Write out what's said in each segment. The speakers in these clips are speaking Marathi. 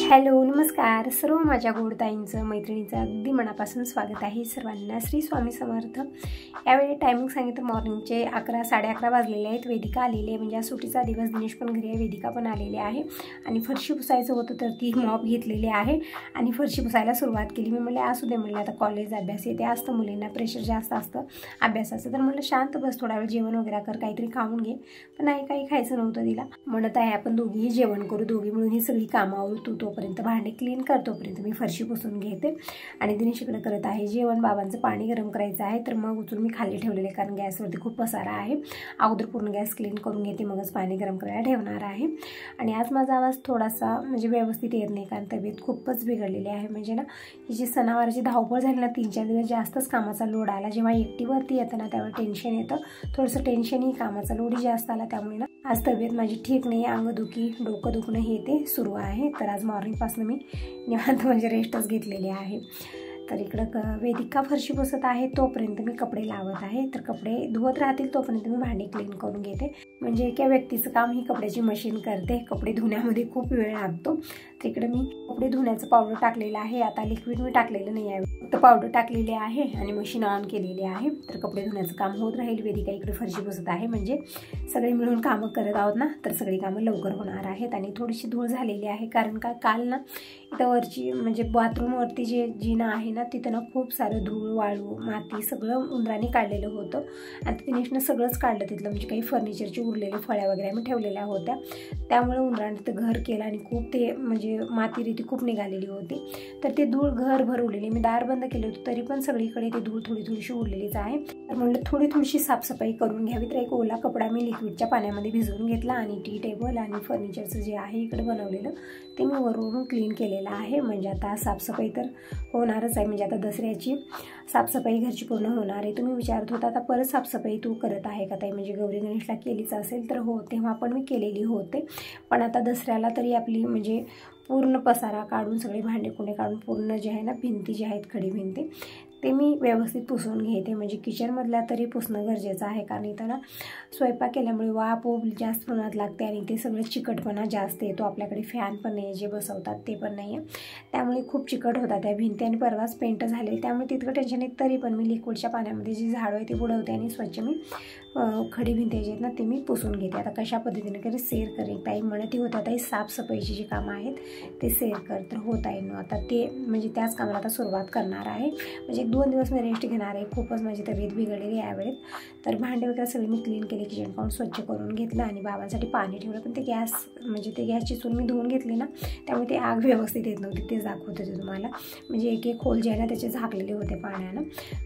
हॅलो नमस्कार सर्व माझ्या गोडताईंचं मैत्रिणींचं अगदी मनापासून स्वागत आहे सर्वांना श्री स्वामी समर्थ। यावेळी टायमिंग सांगितलं मॉर्निंगचे 11 11:30 वाजलेले आहेत। वेदिका आलेली आहे म्हणजे आज सुट्टीचा दिवस, दिनेश पण घरी आहे, वेदिका पण आलेली आहे आणि फरशी पुसायचं होतं तर ती मॉप घेतलेली आहे आणि फरशी पुसायला सुरुवात केली। मी म्हणले असू दे, म्हणलं आता कॉलेज अभ्यास येते असतं, मुलींना प्रेशर जास्त असतं अभ्यासाचं, तर म्हणलं शांत बस थोडा वेळ जेवण वगैरे कर, काहीतरी खाऊन घे, पण नाही काही खायचं नव्हतं तिला। म्हणत आहे आपण दोघीही जेवण करू, दोघी मिळून ही सगळी कामं आवरू, तोपर्यंत भांडे क्लीन कर, तोपर्यंत मी फरशी पुसून घेते आणि दिनेश इकडे करत आहे जेवण। बाबांचं पाणी गरम करायचं आहे तर मग उचलून मी खाली ठेवलेले कारण गॅसवरती खूप पसारा आहे। अगोदर पूर्ण गॅस क्लीन करून घेते मगच पाणी गरम करायला ठेवणार आहे। आणि आज माझा आवाज थोडासा म्हणजे व्यवस्थित येत नाही कारण तब्येत खूपच बिघडलेली आहे। म्हणजे ना ही जी सणावाराची धावपळ झाली ना, 3-4 दिवस जास्तच कामाचा लोड आला। जेव्हा एकटीवरती येतं ना त्यावेळी टेन्शन येतं, थोडंसं टेन्शनही कामाचा लोडही जास्त आला, त्यामुळे ना आज तब्येत माझी ठीक नाही, अंगदुखी डोकं दुखणं हे ते सुरू आहे। तर आज मॉर्निंगपासून मी निवांत म्हणजे रेस्टच घेतलेली आहे। तर इकडं वेदिका फरशी पुसत आहे तोपर्यंत मी कपडे लावत आहे, तर कपडे धुवत राहतील तोपर्यंत मी भांडी क्लीन करून घेते। म्हणजे एका व्यक्तीचं काम ही कपड्याची मशीन करते, कपडे धुण्यामध्ये खूप वेळ लागतो। तर इकडे मी कपडे धुण्याचं पावडर टाकलेलं आहे, आता लिक्विड मी टाकलेलं नाही आहे, फक्त पावडर टाकलेली आहे आणि मशीन ऑन केलेली आहे। तर कपडे धुण्याचं काम होत राहील, वेदिका इकडे फरशी पुसत आहे, म्हणजे सगळे मिळून कामं करत आहोत ना, तर सगळी कामं लवकर होणार आहेत। आणि थोडीशी धूळ झालेली आहे कारण का काल ना इथं वरची म्हणजे बाथरूमवरती जे जिना आहे ना तिथं ना खूप सारं धूळ वाळू माती सगळं उंदराने काढलेलं होतं आणि दिनेशनं सगळंच काढलं तिथलं, म्हणजे काही फर्निचरची उरलेले फळ्या वगैरे आम्ही ठेवलेल्या होत्या, त्यामुळे उंदराने ते घर केलं आणि खूप ते म्हणजे माती रीती खूप निघालेली होती। तर ते धूळ घरभर उरलेली, मी दार बंद केले होते तरी पण सगळीकडे ते धूळ थोडीशी उरलेलीच आहे। तर म्हणलं थोडीशी साफसफाई करून घ्यावी, तर एक ओला कपडा मी लिक्विडच्या पाण्यामध्ये भिजवून घेतला आणि टी टेबल आणि फर्निचरचं जे आहे इकडे बनवलेलं ते मी वरून क्लीन केलेलं आहे। म्हणजे आता साफसफाई तर होणारच आहे, म्हणजे आता दसऱ्याची साफसफाई घरची पूर्ण होणार आहे। तुम्ही विचारत होता आता परत साफसफाई तू करत आहे का ताई, म्हणजे गौरी गणेशला केलीच असेल तर हो, तेव्हा पण मी केलेली होते, पण आता दसऱ्याला तरी आपली म्हणजे पूर्ण पसारा काढून सगळे भांडे कुंडे काढून पूर्ण जे आहे ना भिंती जे आहेत खडी भिंती ते मी व्यवस्थित पुसून घेते। म्हणजे किचनमधल्या तरी पुसणं गरजेचं आहे कारण इथं ना स्वयंपाक केल्यामुळे वाफ जास्त प्रमाणात लागते आणि ते सगळं चिकटपणा जास्त येतो। आपल्याकडे फॅन पण नाही जे बसवतात ते पण नाही आहे, त्यामुळे खूप चिकट होतात त्या भिंती आणि परवाच पेंट झाले, त्यामुळे तितकं टेन्शन येत तरी पण मी लिक्विडच्या पाण्यामध्ये जी झाडं आहे ती बुडवते आणि स्वच्छ मी खडी भिंती जे आहेत ना ते मी पुसून घेते। आता कशा पद्धतीने कधी शेअर करेल, ताई म्हणत होत्या ताई साफसफाईची जी कामं आहेत ते शेअर कर, तर होत आहे ना आता ते म्हणजे त्याच कामाला आता सुरुवात करणार आहे। म्हणजे 1-2 दिवस मी रेस्ट घेणार आहे, खूपच माझी तब्येत बिघडलेली यावेळेस। तर भांडे वगैरे सगळे मी क्लीन केले, किचन पाऊंड स्वच्छ करून घेतलं आणि बाबांसाठी पाणी ठेवलं, पण ते गॅस म्हणजे ते गॅसची चूल मी धुवून घेतली ना त्यामुळे ते आग व्यवस्थित येत नव्हती, ते दाखवत होते तुम्हाला। म्हणजे एक खोल जे आहे ना त्याचे झाकलेले होते पाण्यानं।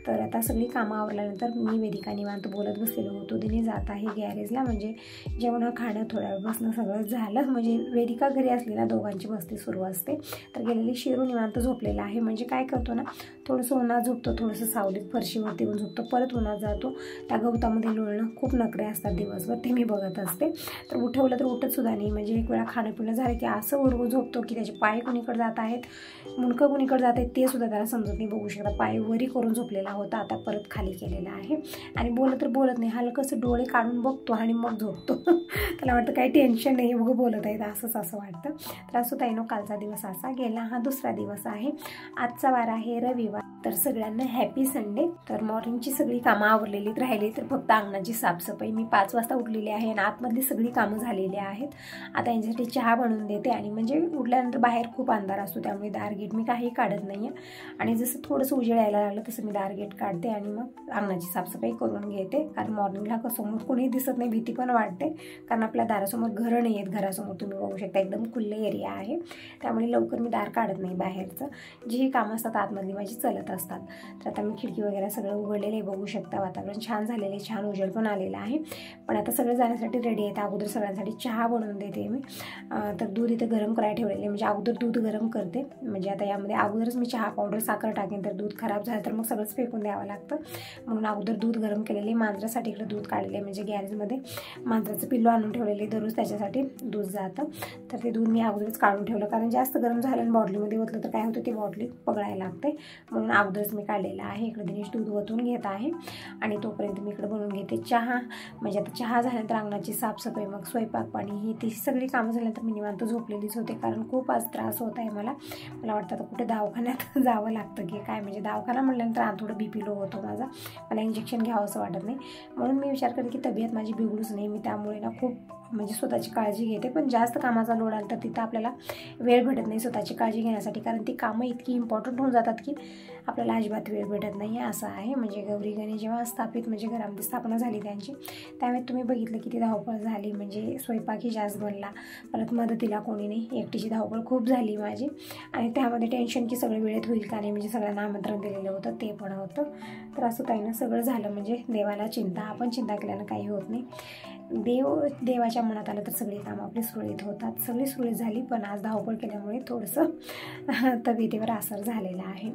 तर आता सगळी कामं आवरल्यानंतर मी वेदिका निवांत बोलत बसलेलो होतो, तिने जात आहे गॅरेजला, म्हणजे जेवण खाणं थोड्या वेळ बसणं सगळं झालं। म्हणजे वेदिका घरी असली ना दोघांची मस्ती सुरू असते। तर गेलेली शिरू निवांत झोपलेला आहे, म्हणजे काय करतो ना थोडंसं उन्हात झोपतो, थोडंसं सावलीत फरशीवरती येऊन झोपतो, परत उन्हात जातो, त्या गवतामध्ये लोळणं खूप नखरे असतात दिवसभर, ते मी बघत असते। तर उठवलं तर उठत सुद्धा नाही, म्हणजे एक वेळा खाणं पिणं झालं की असं उडवून झोपतो की त्याचे पाय कुणीकडे जात आहेत मुंडकं कुणीकडे जात आहेत ते सुद्धा त्याला समजत नाही। बघू शकता पाय वरी करून झोपलेला होता, आता परत खाली केलेला आहे आणि बोलत तर बोलत नाही, हलकंसं डोळे काढून बघतो आणि मग झोपतो त्याला वाटतं काही टेन्शन नाही, बघू बोलत आहेत असं वाटतं। तर असं ताईनो कालचा दिवस असा गेला, हा दुसरा दिवस आहे, आजचा वार आहे रविवार। तर सगळ्यांना हॅपी संडे। तर मॉर्निंगची सगळी कामं आवरलेलीत राहिली, तर फक्त अंगणाची साफसफाई, मी 5 वाजता उठलेली आहे आणि आतमधली सगळी कामं झालेली आहेत। आता यांच्यासाठी चहा बनवून देते आणि म्हणजे उठल्यानंतर बाहेर खूप अंधार असतो त्यामुळे दारगेट मी काही काढत नाही आहे आणि जसं थोडंसं उजेड यायला लागलं तसं मी दारगेट काढते आणि मग अंगणाची साफसफाई करून घेते, कारण मॉर्निंगला समोर कोणी दिसत नाही, भीती पण वाटते कारण आपल्या दारासमोर घरं नाही आहेत, घरासमोर तुम्ही बघू शकता एकदम खुल्ले एरिया आहे, त्यामुळे लवकर मी दार काढत नाही बाहेरचं, जी कामं असतात आतमधली माझी चलत असतात। तर आता मी खिडकी वगैरे सगळं उघडलेलं आहे, बघू शकता वातावरण छान झालेलं आहे, छान उजेड पण आलेला आहे। पण आता सगळं जाण्यासाठी रेडी आहे, अगोदर सगळ्यांसाठी चहा बनवून देते मी। तर दूध इथं गरम करायला ठेवलेलं आहे, म्हणजे अगोदर दूध गरम करते, म्हणजे आता यामध्ये अगोदरच मी चहा पावडर साखर टाकेन तर दूध खराब झालं तर मग सगळंच फेकून द्यावं लागतं, म्हणून अगोदर दूध गरम केलेले। मांजरासाठी इकडे दूध काढलेले, म्हणजे गॅरेजमध्ये मांजराचं पिल्लू आणून ठेवलेले, दररोज त्याच्यासाठी दूध जातं, तर ते दूध मी अगोदरच काढून ठेवलं कारण जास्त गरम झालं आणि बॉटलीमध्ये ओतलं तर काय होतं ती बॉटली पगळायला लागते, म्हणून अगोदरच मी काढलेला आहे. इकडे दिनेश दूध ओतून घेत आहे आणि तोपर्यंत मी इकडे बनवून घेते चहा. म्हणजे आता चहा झाल्यानंतर अंगणाची साफसफाई, मग स्वयंपाक पाणी, ही ती सगळी कामं झाल्यानंतर मी निवांत झोपलेलीच होते, कारण खूप आज त्रास होत आहे मला वाटतं आता कुठे दवाखान्यात जावं लागतं की काय. म्हणजे दवाखाना म्हटल्यानंतर थोडं BP लो होतो माझा, मला इंजेक्शन घ्यावं असं वाटत नाही. म्हणून मी विचार करते की तब्येत माझी बिघडूच नाही. मी त्यामुळे ना खूप म्हणजे स्वतःची काळजी घेते. पण जास्त कामाचा लोड आला तर तिथं आपल्याला वेळ भेटत नाही स्वतःची काळजी घेण्यासाठी, कारण ती कामं इतकी इम्पॉर्टंट होऊन जातात की आपल्याला अजिबात वेळ भेटत नाही असं आहे. म्हणजे गौरी गणेश जेव्हा स्थापित म्हणजे घरामध्ये स्थापना झाली त्यांची, त्यामुळे तुम्ही बघितलं किती धावपळ झाली. म्हणजे स्वयंपाकही जास्त बनला, परत मदतीला कोणी नाही, एकटीची धावपळ खूप झाली माझी. आणि त्यामध्ये टेन्शन की सगळं वेळेत होईल का नाही, म्हणजे सगळ्यांना आमंत्रण दिलेलं होतं ते पण होतं. तर असं काही ना सगळं झालं. म्हणजे देवाला चिंता, आपण चिंता केल्यानं काही होत नाही. देवाच्या मनात आलं तर सगळी कामं आपली सुरळीत होतात. सगळी सुरळीत झाली, पण आज धावपळ केल्यामुळे थोडंसं तब्येतीवर असर झालेला आहे.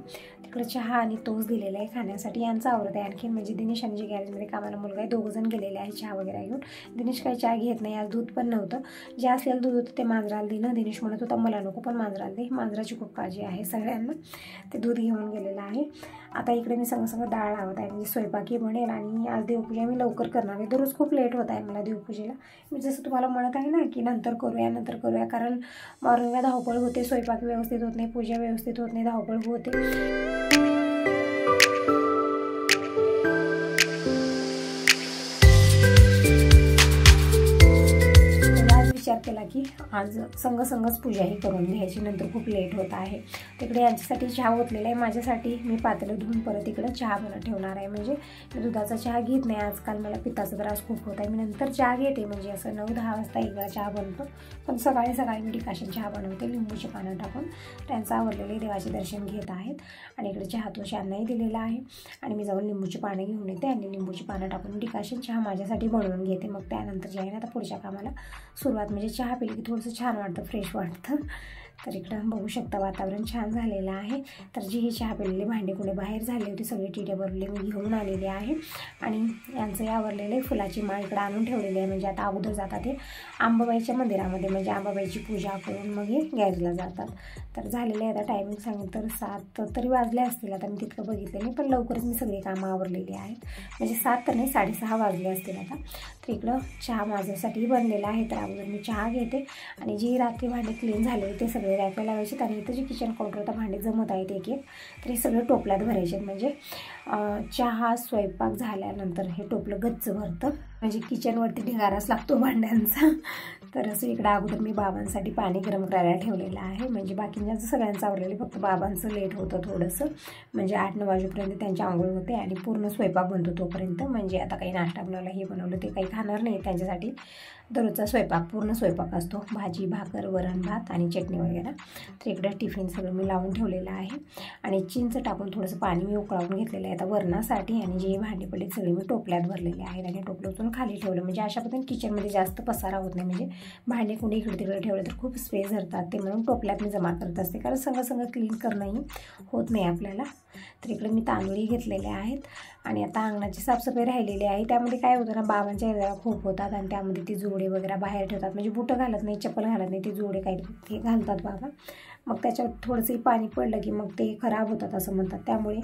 तिकडे चहा आणि टोस्ट दिलेला आहे खाण्यासाठी. यांचा आवडत आहे आणखी. म्हणजे दिनेश आणि जे गॅरेजमध्ये कामाला मुलगा आहे, दोघंजण गेलेले आहे चहा वगैरे घेऊन. दिनेश काही चहा घेत नाही, आज दूध पण नव्हतं. जे असलेलं दूध होतं ते मांजराला दिलं. दिनेश म्हणत होता मला नको, पण मांजराला दे, मांजराची खूप काळजी आहे सगळ्यांना. ते दूध घेऊन गेलेलं आहे. आता इकडे मी सगळं डाळ लावत आहे, म्हणजे स्वयंपाकी बनेल. आणि आज देवपूजा मी लवकर करणार आहे. दररोज खूप लेट होत आहे मला देवपूजेला. मी जसं तुम्हाला म्हणत आहे ना की नंतर करूया, कारण मॉर्निंगला धावपळ होते, स्वयंपाक व्यवस्थित होत नाही, पूजा व्यवस्थित होत नाही, धावपळ होते. विचार केला की आज संगच पूजाही करून घ्यायची, नंतर खूप लेट होत आहे. तिकडे यांच्यासाठी चहा ओतलेला आहे. माझ्यासाठी मी पातेलं धुवून परत इकडं चहा बनवत ठेवणार आहे. म्हणजे मी दुधाचा चहा घेत नाही आजकाल, मला पित्ताचा त्रास खूप होत आहे. मी नंतर चहा घेते, म्हणजे असं 9-10 वाजता एक वेळा चहा बनतो, पण सकाळी मी डिकाशन चहा बनवते लिंबूचे पानं टाकून. त्यांचं आवडलेले देवाचे दर्शन घेत आहेत. आणि इकडे चहा तो शांनाही दिलेला आहे. आणि मी जाऊन लिंबूची पानं घेऊन येते आणि लिंबूची पानं टाकून डिकाशन चहा माझ्यासाठी बनवून घेते. मग त्यानंतर जे आहे ना आता पुढच्या कामाला सुरुवात. म्हणजे चहा पिली की थोडंसं छान वाटतं, फ्रेश वाटतं. तर इकडं बघू शकता वातावरण छान झालेलं आहे. तर जी ही चहा पिलेली भांडी कुठे बाहेर झाली होती सगळी टिडे भरले मी घेऊन आलेले आहे. आणि यांचं आवरलेलं फुलाची माळ इकडं आणून ठेवलेली आहे. म्हणजे आता अगोदर जातात हे अंबाबाईच्या मंदिरामध्ये, म्हणजे अंबाबाईची पूजा करून मग हे गॅरेजला जातात. तर झालेलं आहे आता टायमिंग सांगितलं तर 7 तरी वाजले असतील. आता मी तितकं बघितलं नाही, पण लवकरच मी सगळी कामं आवरलेली आहेत. म्हणजे 7 तर नाही 6:30 वाजले असतील आता. तर इकडं चहा माझ्यासाठी बनलेला आहे. तर अगोदर मी चहा घेते आणि जी रात्री भांडी क्लीन झाले ते सगळे रॅकला लावायचे. आणि इथं जे किचन काउंटर होता भांडे जमत आहेत एक तर हे सगळं टोपल्यात भरायचे. म्हणजे चहा स्वयंपाक झाल्यानंतर हे टोपलं गच्च भरतं, म्हणजे किचनवरती ढिगाराच लागतो भांड्यांचा. तर असं इकडं अगोदर मी बाबांसाठी पाणी गरम करायला ठेवलेलं आहे. म्हणजे बाकींचं सगळ्यांचं आवडलेलं, फक्त बाबांचं लेट होतं थोडंसं. म्हणजे 8-9 वाजेपर्यंत त्यांची आंघोळ होते आणि पूर्ण स्वयंपाक बनतो तोपर्यंत. म्हणजे आता काही नाश्ता बनवला, हे बनवलं, ते काही खाणार नाही. त्यांच्यासाठी दररोजचा स्वयंपाक पूर्ण स्वयंपाक असतो, भाजी भाकर वरण भात आणि चटणी वगैरे. तर इकडे टिफिन सगळं मी लावून ठेवलेलं आहे. आणि चिंच टाकून थोडंसं पाणी मी उकळावून घेतलेलं आहे आता वरणासाठी. आणि जे भांडी पडले सगळे मी टोपल्यात भरलेले आहेत आणि टोपलं उचलून खाली ठेवलं. म्हणजे अशा पद्धतीने किचनमध्ये जास्त पसारा होत नाही. म्हणजे भांडे कुणी इकडे तिकडे ठेवले तर खूप स्पेस धरतात ते, म्हणून टोपल्यात मी जमा करत असते, कारण सगळं क्लीन करणंही होत नाही आपल्याला. तर इकडे मी तांदूळही घेतलेले आहेत. आणि आता अंगणाची साफसफाई राहिलेली आहे. त्यामध्ये काय होतं ना, बाबांच्या जरा खूप होतात आणि त्यामध्ये ती जोडे वगैरे बाहेर ठेवतात. म्हणजे बुटं घालत नाही, चप्पल घालत नाही, ती जोडे काहीतरी ते घालतात बाबा. मग त्याच्यावर थोडंसंही पाणी पडलं की मग ते खराब होतात असं म्हणतात. त्यामुळे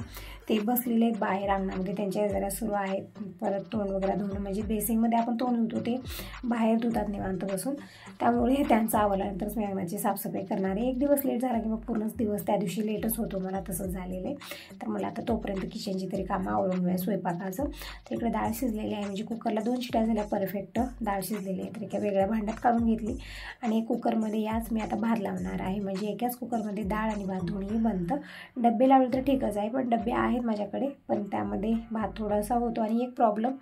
ते बसलेले आहेत बाहेर अंगणामध्ये, त्यांच्या जरा सुरू आहेत. परत तोंड वगैरे धुणं, म्हणजे बेसिंगमध्ये आपण तोंड धुतो ते बाहेर धुतात निवांत बसून. त्यामुळे त्यांचं आवरल्यानंतरच मी अंगणाची साफसफाई करणार आहे. एक दिवस लेट झाला की मग पूर्णच दिवस त्या दिवशी लेटच होतो, मला तसंच झालेलं आहे. तर मला आता तोपर्यंत किचनची तरी कामं आवरून घेऊया स्वयंपाकाचं. तर इकडे डाळ शिजलेली आहे. म्हणजे कुकरला 2 शिट्या झाल्या, परफेक्ट डाळ शिजलेली आहे. तर एका वेगळ्या भांड्यात काढून घेतली आणि कुकरमध्ये याच मी आता भात लावणार आहे. म्हणजे एकाच कुकरमध्ये डाळ आणि भात दोन्ही बनतं. डबे लावले तर ठीकच आहे, पण डबे आहेत माझ्याकडे, पण त्यामध्ये भात थोडासा होतो. आणि एक प्रॉब्लेम,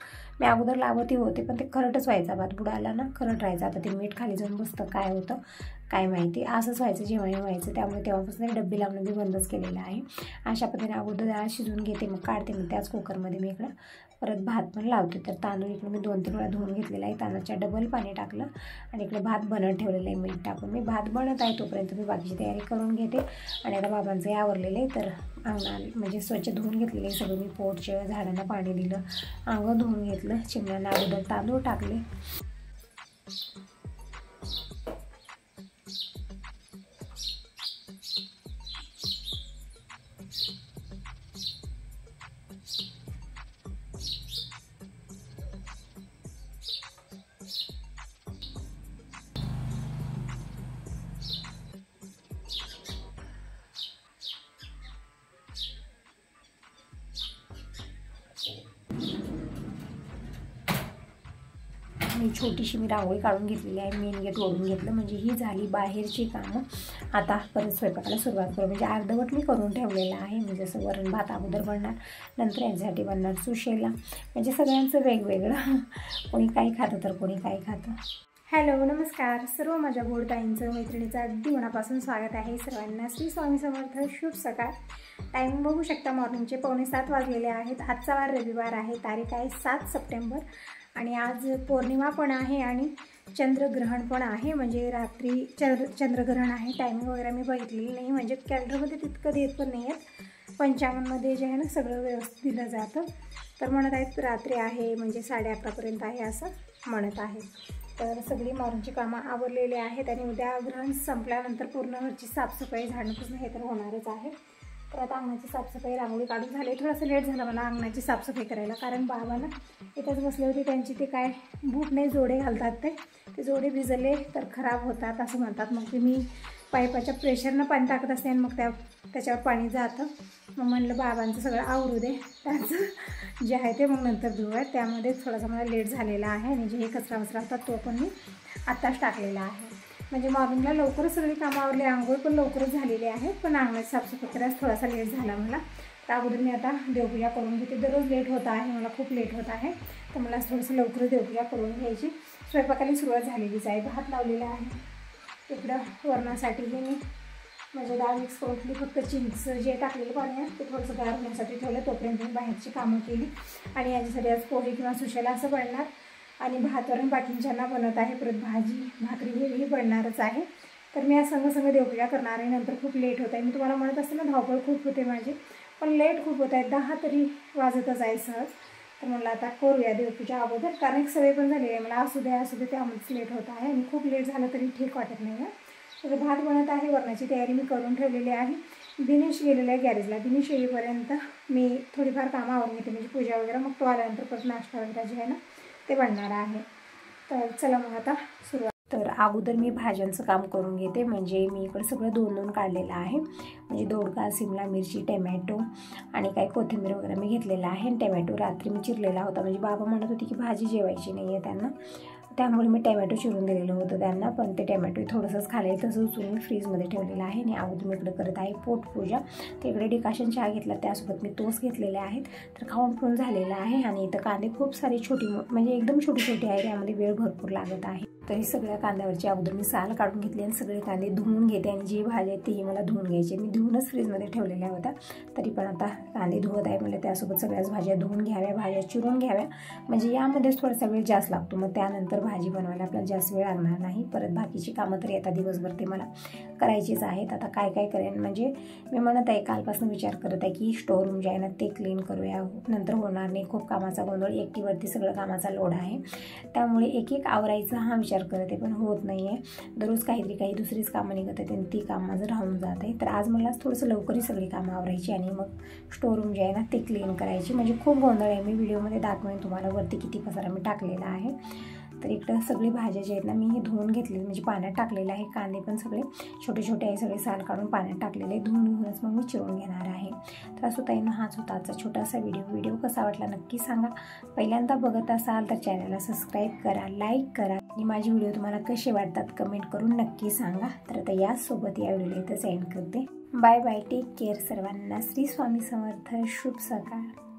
मी अगोदर लावतही होते पण ते खरटच व्हायचा, भात बुडाला ना खरट राहायचा. आता ते मीठ खाली जाऊन बसतं, काय होतं काय माहिती, असंच व्हायचं जेव्हाही व्हायचं. त्यामुळे तेव्हापासून डबे लावणं मी बंदच केलेलं आहे. अशा पद्धतीने अगोदर डाळ शिजवून घेते, मग काढते, मग त्याच कुकरमध्ये मी इकडं परत भात पण लावते. तर तांदूळ इकडे मी 2-3 वेळा धुवून घेतलेला आहे. तांदळाच्या डबल पाणी टाकलं आणि इकडे भात बनत ठेवलेलं आहे मीठ टाकून. मी भात बनत आहे तोपर्यंत मी बाकीची तयारी करून घेते. आणि आता बाबांचं आवरलेलं आहे. तर अंगणा म्हणजे स्वच्छ धुवून घेतलेलं आहे सगळं मी. पोटचे झाडांना पाणी दिलं, अंग धुवून घेतलं, चिमण्यांना अगोदर तांदूळ टाकले. ही छोटीशी मी रांगोळी काढून घेतलेली आहे, मेन गेट ओढून घेतलं, म्हणजे ही झाली बाहेरची कामं. आता परत स्वयंपाकाला सुरुवात करू. म्हणजे अर्धवट मी करून ठेवलेलं आहे, म्हणजे जसं वरण भात अगोदर बनणार, नंतर यांच्यासाठी बनणार सुशेला, म्हणजे सगळ्यांचं वेगवेगळं, कोणी काही खातं तर कोणी काही खातं. हॅलो, नमस्कार सर्व माझ्या गोडताईंचं मैत्रिणीचं अगदी मनापासून स्वागत आहे सर्वांना. श्री स्वामी समर्थ. शुभ सकाळ. टाईम बघू शकता, मॉर्निंगचे 6:45 वाजलेले आहेत. आजचा वार रविवार आहे, तारीख आहे 7 सप्टेंबर आणि आज पौर्णिमा पण आहे आणि चंद्रग्रहण पण आहे, म्हणजे रात्री चंद्रग्रहण आहे. टायमिंग वगैरे मी बघितलेली नाही, म्हणजे कॅलेंडरमध्ये तितकं देत पण नाही आहेत. पंचांगामध्ये जे आहे ना सगळं व्यवस्थित दिलं जातं. तर म्हणत आहेत रात्री आहे, म्हणजे 11:30पर्यंत आहे असं म्हणत आहे. तर सगळी मॉर्निंगची कामं आवरलेली आहेत आणि उद्या ग्रहण संपल्यानंतर पूर्ण घरची साफसफाई, झाडणं पुसणं हे तर होणारच आहे. तर आता अंगणाची साफसफाई, रांगोळी काढून झाली. थोडंसं लेट झालं मला अंगणाची साफसफाई करायला, कारण बाबांना इथंच बसले होते, त्यांची ते काय बूट नाही जोडे घालतात, ते जोडे भिजले तर खराब होतात असं म्हणतात. मग ते मी पाईपाच्या प्रेशरनं पाणी टाकत असते आणि मग त्याच्यावर पाणी जातं. मग म्हणलं बाबांचं सगळं आवरू दे, त्यांचं जे आहे ते मग नंतर धुवूया. त्यामध्ये थोडासा मला लेट झालेला आहे आणि जे हे कचरा होता तो पण मी आत्ताच टाकलेला आहे. म्हणजे मॉर्निंगला लवकरच सगळी कामं आवरली, आंघोळ पण लवकरच झालेली आहे, पण अंगणाची साफसफाई करायला थोडासा लेट झाला मला. तर अगोदर मी आता देवपूजा करून घेते. दररोज लेट होत आहे, मला खूप लेट होत आहे, तर मला थोडंसं लवकरच देवपूजा करून घ्यायची. स्वयंपाकाला सुरुवात झालेलीच आहे. भात लावलेला आहे. इकडं वरणासाठीही मी म्हणजे डाळ मिक्स करून ठेवली. फक्त चिंच जे टाकलेलं पाणी आहे ते थोडंसं गार होण्यासाठी ठेवलं. तोपर्यंत मी बाहेरची कामं केली आणि याच्यासाठी आज पोहे किंवा सुशेला असं बनणार आणि भात वरण बाकींच्यांना बनत आहे. परत भाजी भाकरी हेही बनणारच आहे. तर मी आज संग देवपूजा करणार आहे. नंतर खूप लेट होत आहे. मी तुम्हाला म्हणत असते ना, धावपळ खूप होते माझी, पण लेट खूप होत आहे. 10 तरी वाजतच आहे सहज. तर म्हणलं आता करूया देवपूजा अगोदर, कारण एक सवय पण झाली आहे मला, असू दे त्यामुळेच लेट होत आहे आणि खूप लेट झालं तरी ठीक वाटत नाही आहे. तर भात बनत आहे, वरणाची तयारी मी करून ठेवलेली आहे. दिनेश गेलेला आहे गॅरेजला. दिनेश येईपर्यंत मी थोडीफार कामं आवरून घेते, म्हणजे पूजा वगैरे, मग तो आल्यानंतर परत नाश्ता वगैरे जे आहे ना ते बनणार आहे. तर चला मग आता सुरुवात. तर अगोदर मी भाज्यांचं काम करून घेते. म्हणजे मी इकडं सगळं 2-2 काढलेलं आहे, म्हणजे दोडका, सिमला मिरची, टमॅटो आणि काही कोथिंबीर वगैरे मी घेतलेला आहे. आणि टमॅटो रात्री मी चिरलेला होता, म्हणजे बाबा म्हणत होते की भाजी जेवायची नाही आहे त्यांना, त्यामुळे मी टमॅटो चिरून दिलेलं होतं त्यांना, पण ते टमॅटो थोडंसंच खाल्लं, तसं उचलून मी फ्रीजमध्ये ठेवलेलं आहे. आणि अगोदर मी इकडे करत आहे पोटपूजा. तर इकडे डिकाशन चहा घेतला, त्यासोबत मी तोस घेतलेले आहेत. तर खाऊन पिऊन झालेलं आहे. आणि इथं कांदे खूप सारे म्हणजे एकदम छोटे आहे, त्यामध्ये वेळ भरपूर लागत आहे. तरी सगळ्या कांद्यावरची अगोदर मी साल काढून घेतली आणि सगळे कांदे धुवून घेते. आणि जी भाजी आहे तीही मला धुवून घ्यायची. मी धुवूनच फ्रीजमध्ये ठेवलेल्या होत्या, तरी पण आता कांदे धुवत आहे म्हणजे त्यासोबत सगळ्याच भाज्या धुवून घ्याव्या, भाज्या चिरून घ्याव्या, म्हणजे यामध्येच थोडासा वेळ जास्त लागतो. मग त्यानंतर भाजी बनवायला आपल्याला जास्त वेळ लागणार नाही. परत बाकीची कामं तर येतात दिवसभर, ते मला करायचीच आहेत. आता काय करेन, म्हणजे मी म्हणत आहे कालपासून विचार करत आहे की स्टोर रूम जे आहे ना ते क्लीन करूया, नंतर होणार नाही. खूप कामाचा गोंधळ, एकटीवरती सगळं कामाचा लोड आहे, त्यामुळे एक आवरायचा हा विचार करत आहे, पण होत नाही आहे. दररोज काही दुसरीच कामं निघत आहेत आणि ती कामं माझं राहून जात आहे. तर आज मला थोडंसं लवकरही सगळी कामं आवरायची आणि मग स्टोर रूम जे आहे ना ते क्लीन करायची. म्हणजे खूप गोंधळ आहे, मी व्हिडिओमध्ये दाखवेन तुम्हाला वरती किती पसारा मी टाकलेला आहे. तर इकडं सगळी भाज्या जे आहेत ना मी धुवून घेतलेली, म्हणजे पाण्यात टाकलेलं आहे. कांदे पण सगळे छोटे आहे, सगळे साल काढून पाण्यात टाकलेले, धुवूनच मग मी चिरून घेणार आहे. तर असं ताईंनो, हाच होता आजचा छोटासा व्हिडिओ कसा वाटला नक्की सांगा. पहिल्यांदा बघत असाल तर चॅनलला सबस्क्राईब करा, लाईक करा आणि माझे व्हिडिओ तुम्हाला कसे वाटतात कमेंट करून नक्की सांगा. तर आता यासोबत या व्हिडिओला इथं एंड करते. बाय बाय, टेक केअर सर्वांना. श्री स्वामी समर्थ. शुभ सकाळ.